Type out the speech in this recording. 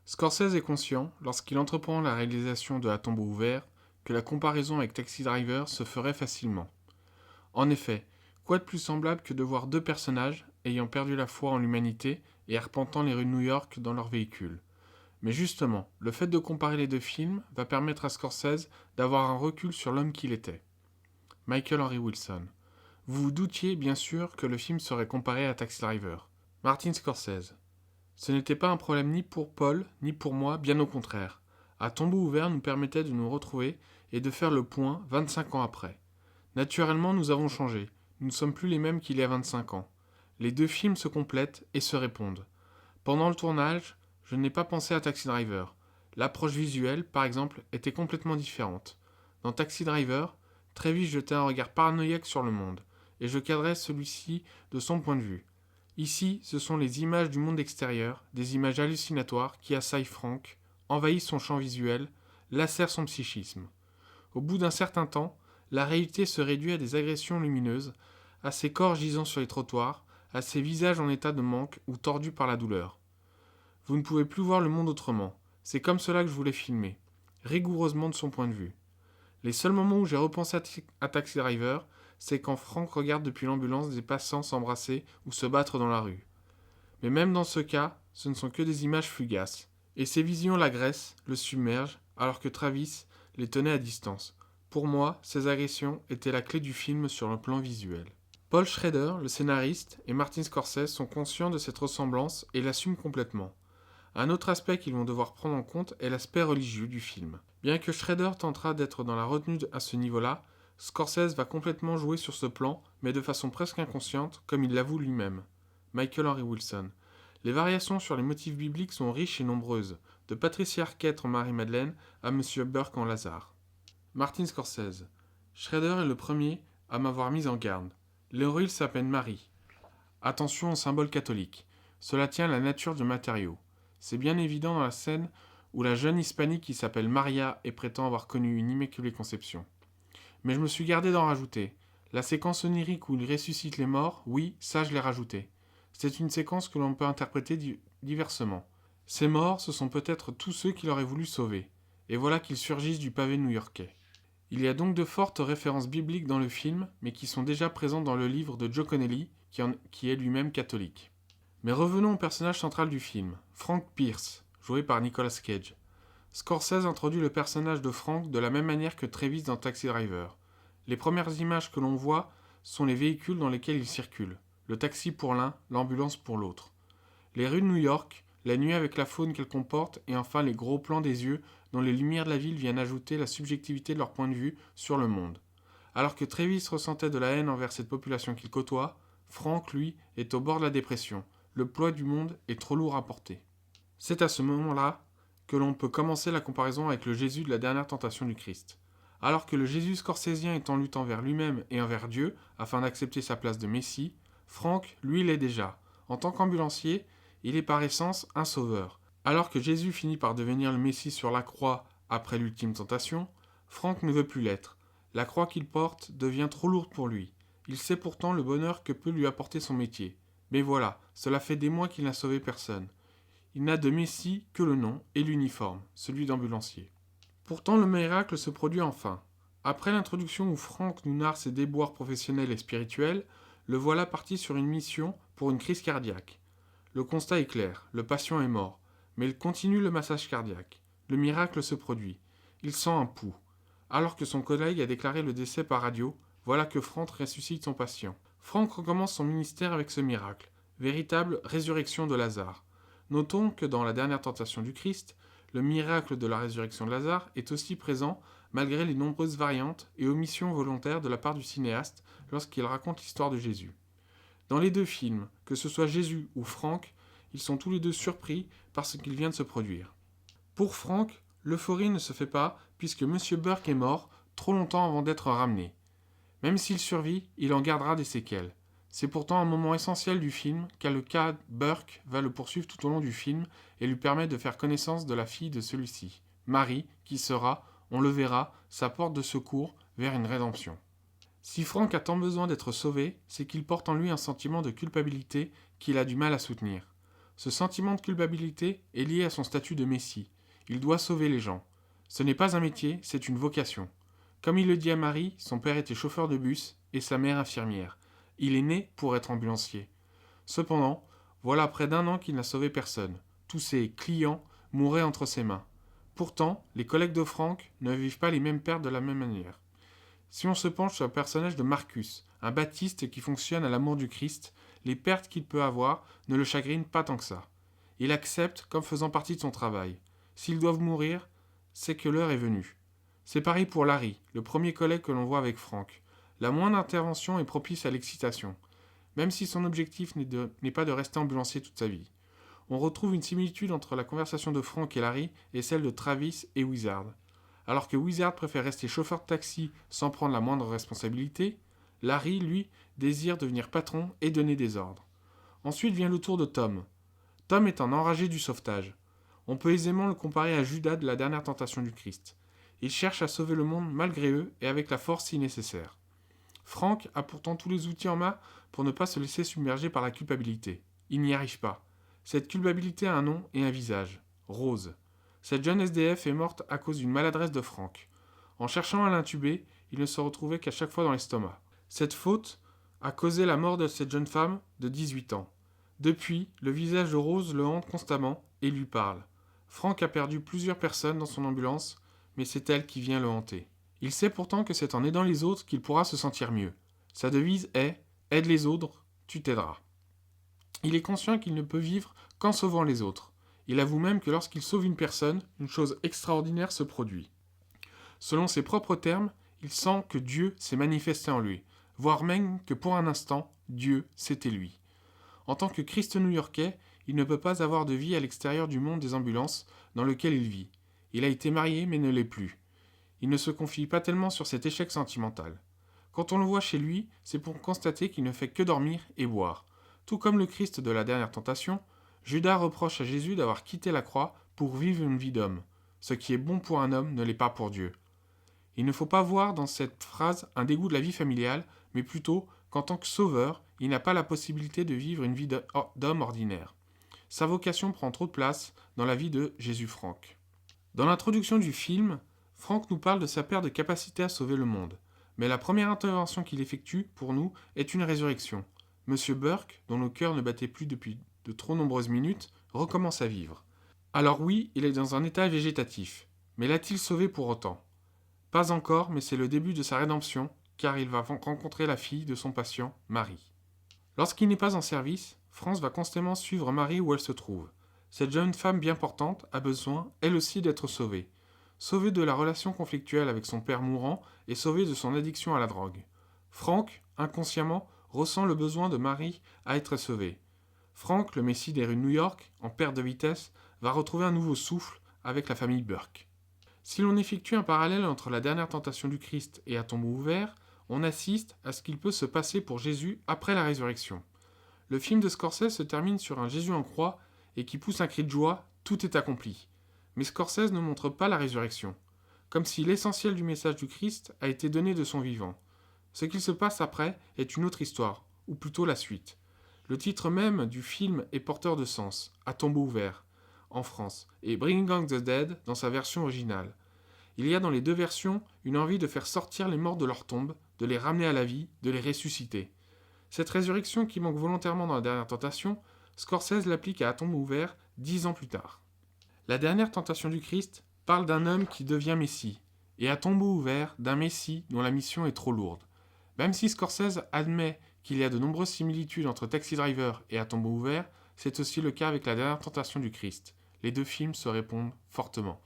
Scorsese est conscient, lorsqu'il entreprend la réalisation de À tombeau ouvert, que la comparaison avec Taxi Driver se ferait facilement. En effet, quoi de plus semblable que de voir deux personnages ayant perdu la foi en l'humanité et arpentant les rues de New York dans leur véhicule. Mais justement, le fait de comparer les deux films va permettre à Scorsese d'avoir un recul sur l'homme qu'il était. Michael Henry Wilson. Vous vous doutiez bien sûr que le film serait comparé à Taxi Driver. Martin Scorsese. Ce n'était pas un problème ni pour Paul, ni pour moi, bien au contraire. À tombeau ouvert nous permettait de nous retrouver et de faire le point 25 ans après. Naturellement, nous avons changé. Nous ne sommes plus les mêmes qu'il y a 25 ans. Les deux films se complètent et se répondent. Pendant le tournage, je n'ai pas pensé à Taxi Driver. L'approche visuelle, par exemple, était complètement différente. Dans Taxi Driver, Travis jetait un regard paranoïaque sur le monde, et je cadrais celui-ci de son point de vue. Ici, ce sont les images du monde extérieur, des images hallucinatoires qui assaillent Frank, envahissent son champ visuel, lacèrent son psychisme. Au bout d'un certain temps, la réalité se réduit à des agressions lumineuses, à ces corps gisant sur les trottoirs, à ces visages en état de manque ou tordus par la douleur. Vous ne pouvez plus voir le monde autrement. C'est comme cela que je voulais filmer, rigoureusement de son point de vue. Les seuls moments où j'ai repensé à Taxi Driver, c'est quand Frank regarde depuis l'ambulance des passants s'embrasser ou se battre dans la rue. Mais même dans ce cas, ce ne sont que des images fugaces, et ces visions l'agressent, le submergent, alors que Travis les tenait à distance. Pour moi, ces agressions étaient la clé du film sur le plan visuel. Paul Schrader, le scénariste, et Martin Scorsese sont conscients de cette ressemblance et l'assument complètement. Un autre aspect qu'ils vont devoir prendre en compte est l'aspect religieux du film. Bien que Schrader tentera d'être dans la retenue à ce niveau-là, Scorsese va complètement jouer sur ce plan, mais de façon presque inconsciente, comme il l'avoue lui-même. Michael Henry Wilson. Les variations sur les motifs bibliques sont riches et nombreuses, de Patricia Arquette en Marie-Madeleine à Monsieur Burke en Lazare. Martin Scorsese. Schrader est le premier à m'avoir mis en garde. L'héroïne s'appelle Marie. Attention aux symboles catholiques. Cela tient à la nature du matériau. C'est bien évident dans la scène où la jeune hispanique qui s'appelle Maria et prétend avoir connu une immaculée conception. Mais je me suis gardé d'en rajouter. La séquence onirique où il ressuscite les morts, oui, ça je l'ai rajouté. C'est une séquence que l'on peut interpréter diversement. Ces morts, ce sont peut-être tous ceux qu'il aurait voulu sauver. Et voilà qu'ils surgissent du pavé new-yorkais. Il y a donc de fortes références bibliques dans le film, mais qui sont déjà présentes dans le livre de Joe Connelly, qui est lui-même catholique. Mais revenons au personnage central du film, Frank Pierce, joué par Nicolas Cage. Scorsese introduit le personnage de Frank de la même manière que Travis dans Taxi Driver. Les premières images que l'on voit sont les véhicules dans lesquels il circule, le taxi pour l'un, l'ambulance pour l'autre. Les rues de New York, la nuit avec la faune qu'elle comporte, et enfin les gros plans des yeux dont les lumières de la ville viennent ajouter la subjectivité de leur point de vue sur le monde. Alors que Travis ressentait de la haine envers cette population qu'il côtoie, Frank, lui, est au bord de la dépression. Le poids du monde est trop lourd à porter. C'est à ce moment-là que l'on peut commencer la comparaison avec le Jésus de la dernière tentation du Christ. Alors que le Jésus scorsésien est en lutte envers lui-même et envers Dieu afin d'accepter sa place de Messie, Frank, lui, l'est déjà. En tant qu'ambulancier, il est par essence un sauveur. Alors que Jésus finit par devenir le Messie sur la croix après l'ultime tentation, Frank ne veut plus l'être. La croix qu'il porte devient trop lourde pour lui. Il sait pourtant le bonheur que peut lui apporter son métier. Mais voilà, cela fait des mois qu'il n'a sauvé personne. Il n'a de Messie que le nom et l'uniforme, celui d'ambulancier. Pourtant, le miracle se produit enfin. Après l'introduction où Frank nous narre ses déboires professionnels et spirituels, le voilà parti sur une mission pour une crise cardiaque. Le constat est clair, le patient est mort, mais il continue le massage cardiaque. Le miracle se produit. Il sent un pouls. Alors que son collègue a déclaré le décès par radio, voilà que Frank ressuscite son patient. Frank recommence son ministère avec ce miracle, véritable résurrection de Lazare. Notons que dans la dernière tentation du Christ, le miracle de la résurrection de Lazare est aussi présent malgré les nombreuses variantes et omissions volontaires de la part du cinéaste lorsqu'il raconte l'histoire de Jésus. Dans les deux films, que ce soit Jésus ou Frank, ils sont tous les deux surpris par ce qu'il vient de se produire. Pour Frank, l'euphorie ne se fait pas puisque M. Burke est mort trop longtemps avant d'être ramené. Même s'il survit, il en gardera des séquelles. C'est pourtant un moment essentiel du film, car le cas Burke va le poursuivre tout au long du film et lui permet de faire connaissance de la fille de celui-ci, Marie, qui sera, on le verra, sa porte de secours vers une rédemption. Si Frank a tant besoin d'être sauvé, c'est qu'il porte en lui un sentiment de culpabilité qu'il a du mal à soutenir. Ce sentiment de culpabilité est lié à son statut de Messie. Il doit sauver les gens. Ce n'est pas un métier, c'est une vocation. Comme il le dit à Marie, son père était chauffeur de bus et sa mère infirmière. Il est né pour être ambulancier. Cependant, voilà près d'1 an qu'il n'a sauvé personne. Tous ses clients mouraient entre ses mains. Pourtant, les collègues de Franck ne vivent pas les mêmes pertes de la même manière. Si on se penche sur le personnage de Marcus, un baptiste qui fonctionne à l'amour du Christ, les pertes qu'il peut avoir ne le chagrinent pas tant que ça. Il accepte comme faisant partie de son travail. S'ils doivent mourir, c'est que l'heure est venue. C'est pareil pour Larry, le premier collègue que l'on voit avec Franck. La moindre intervention est propice à l'excitation, même si son objectif n'est pas de rester ambulancier toute sa vie. On retrouve une similitude entre la conversation de Franck et Larry et celle de Travis et Wizard. Alors que Wizard préfère rester chauffeur de taxi sans prendre la moindre responsabilité, Larry, lui, désire devenir patron et donner des ordres. Ensuite vient le tour de Tom. Tom est un enragé du sauvetage. On peut aisément le comparer à Judas de la dernière tentation du Christ. Il cherche à sauver le monde malgré eux et avec la force si nécessaire. Frank a pourtant tous les outils en main pour ne pas se laisser submerger par la culpabilité. Il n'y arrive pas. Cette culpabilité a un nom et un visage. Rose. Cette jeune SDF est morte à cause d'une maladresse de Frank. En cherchant à l'intuber, il ne se retrouvait qu'à chaque fois dans l'estomac. Cette faute a causé la mort de cette jeune femme de 18 ans. Depuis, le visage de Rose le hante constamment et lui parle. Frank a perdu plusieurs personnes dans son ambulance, mais c'est elle qui vient le hanter. Il sait pourtant que c'est en aidant les autres qu'il pourra se sentir mieux. Sa devise est « Aide les autres, tu t'aideras ». Il est conscient qu'il ne peut vivre qu'en sauvant les autres. Il avoue même que lorsqu'il sauve une personne, une chose extraordinaire se produit. Selon ses propres termes, il sent que Dieu s'est manifesté en lui, voire même que pour un instant, Dieu, c'était lui. En tant que Christ new-yorkais, il ne peut pas avoir de vie à l'extérieur du monde des ambulances dans lequel il vit. Il a été marié mais ne l'est plus. Il ne se confie pas tellement sur cet échec sentimental. Quand on le voit chez lui, c'est pour constater qu'il ne fait que dormir et boire. Tout comme le Christ de la dernière tentation, Judas reproche à Jésus d'avoir quitté la croix pour vivre une vie d'homme. Ce qui est bon pour un homme ne l'est pas pour Dieu. Il ne faut pas voir dans cette phrase un dégoût de la vie familiale, mais plutôt qu'en tant que sauveur, il n'a pas la possibilité de vivre une vie d'homme ordinaire. Sa vocation prend trop de place dans la vie de Jésus Franck. Dans l'introduction du film, Franck nous parle de sa perte de capacité à sauver le monde. Mais la première intervention qu'il effectue, pour nous, est une résurrection. Monsieur Burke, dont le cœur ne battait plus depuis de trop nombreuses minutes, recommence à vivre. Alors oui, il est dans un état végétatif. Mais l'a-t-il sauvé pour autant ? Pas encore, mais c'est le début de sa rédemption, car il va rencontrer la fille de son patient, Marie. Lorsqu'il n'est pas en service, France va constamment suivre Marie où elle se trouve. Cette jeune femme bien portante a besoin, elle aussi, d'être sauvée. Sauvée de la relation conflictuelle avec son père mourant et sauvée de son addiction à la drogue. Franck, inconsciemment, ressent le besoin de Marie à être sauvée. Franck, le messie des rues de New York, en perte de vitesse, va retrouver un nouveau souffle avec la famille Burke. Si l'on effectue un parallèle entre la dernière tentation du Christ et à tombeau ouvert, on assiste à ce qu'il peut se passer pour Jésus après la résurrection. Le film de Scorsese se termine sur un Jésus en croix et qui pousse un cri de joie, tout est accompli. Mais Scorsese ne montre pas la résurrection, comme si l'essentiel du message du Christ a été donné de son vivant. Ce qu'il se passe après est une autre histoire, ou plutôt la suite. Le titre même du film est porteur de sens, à tombeau ouvert, en France, et Bringing Out the Dead dans sa version originale. Il y a dans les deux versions une envie de faire sortir les morts de leur tombe, de les ramener à la vie, de les ressusciter. Cette résurrection qui manque volontairement dans la dernière tentation, Scorsese l'applique à tombeau ouvert 10 ans plus tard. La dernière tentation du Christ parle d'un homme qui devient Messie, et à tombeau ouvert d'un Messie dont la mission est trop lourde. Même si Scorsese admet qu'il y a de nombreuses similitudes entre Taxi Driver et à tombeau ouvert, c'est aussi le cas avec la dernière tentation du Christ. Les deux films se répondent fortement.